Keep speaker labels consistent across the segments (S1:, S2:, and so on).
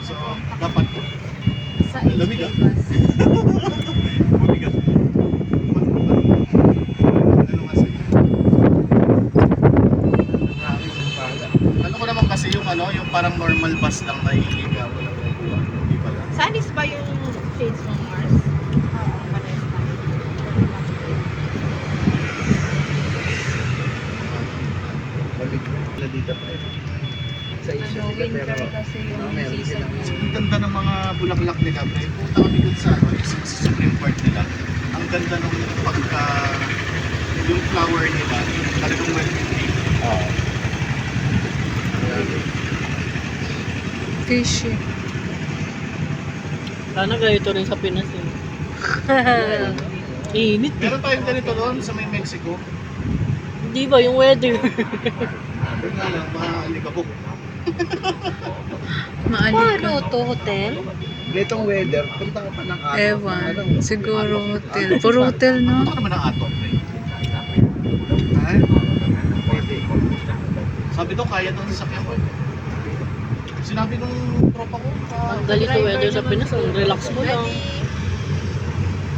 S1: So, dapat
S2: Sa
S1: lamig ah.
S2: bus.
S1: Mabigat. Ano kasi? Ano ko naman kasi yung ano, yung parang normal bus lang na iligaw. Walang nakuha. Hindi pala.
S2: Sanis ba yung shades ng Mars? Oo, pares na.
S3: Lamig na dito pa eh. Sa isyo sila
S2: Winter
S3: pero
S2: kasi yung
S3: meron
S2: season.
S3: silang
S1: Ang ganda ng mga bulaklak nila, pre. Punta kami dun sa, ano, sa Supreme Court nila. Ang ganda nung pagka, yung flower nila, talagang well-maintained.
S3: Oo.
S4: Fishy.
S5: Sana ganito rin sa Pinas eh. Init eh.
S1: Meron tayong ganito doon sa may Mexico.
S5: Di ba yung weather?
S1: Yung nga lang, maalikabok.
S4: Maalikabok.
S2: Ano to, hotel?
S3: Ganitong weather, punta ka pa ng araw.
S4: Ewan. Siguro hotel. Puro hotel, no?
S1: Ano ka naman ang ato, pre? Ha?
S3: Pwede.
S1: Sabi daw, kaya daw sa sakyan ko. Sinabi nung tropa ko,
S5: Ang galit sa weather sa Pinas, ang relax mo lang.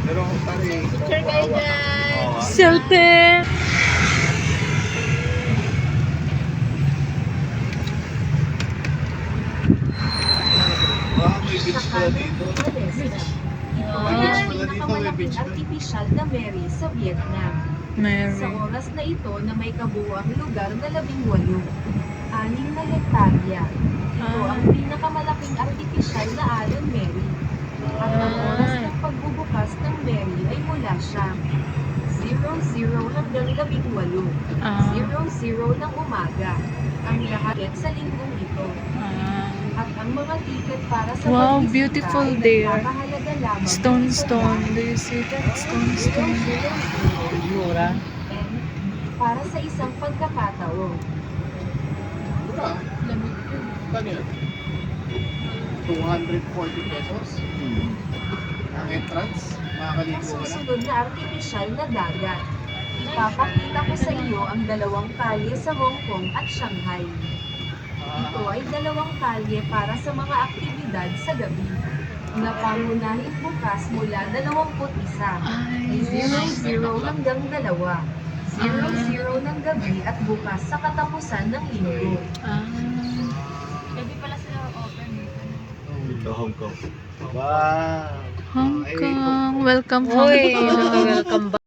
S3: Pero pare,
S2: Picture guidance.
S4: Selfie!
S1: may beach pala dito. May beach pala dito, may beach pala.
S6: Artificial na Mary sa Vietnam. Sa
S4: Mary.
S6: oras na ito na may kabuuang lugar na 18, 6 na hektarya. Ito ang pinakamalaking artificial na Alon Mary. At ang oras ng pagbubukas ng Mary ay mula siyang 00 hanggang 18,
S4: Ah.
S6: 00 ng umaga. Ang lahat sa linggong ito.
S4: Ah.
S6: At ang mga ticket para sa
S4: Wow,
S6: pagbisita
S4: beautiful
S6: ay
S4: there.
S6: nagpapahalaga lamang
S4: Stone,
S6: sa
S4: stone. Do you see that? Stone, stone.
S5: Mura.
S6: para sa isang pagkakataon.
S1: Mura. Kano yan? 240 pesos. Ang entrance,
S6: Ang
S1: makakaligo ka na.
S6: susunod na artificial na dagat. Ipapakita ko sa iyo ang dalawang kalye sa Hong Kong at Shanghai. Ito ay dalawang kalye para sa mga aktibidad sa gabi. Na pangunahing bukas mula 21 ay 00 hanggang 2. 00 ng gabi at bukas sa katapusan ng linggo.
S4: Ah.
S2: Pwede pala sila open.
S3: Ito Hong Kong. Wow!
S4: Hong Kong. Welcome, Hong
S5: Uy,
S4: Kong.
S5: welcome back.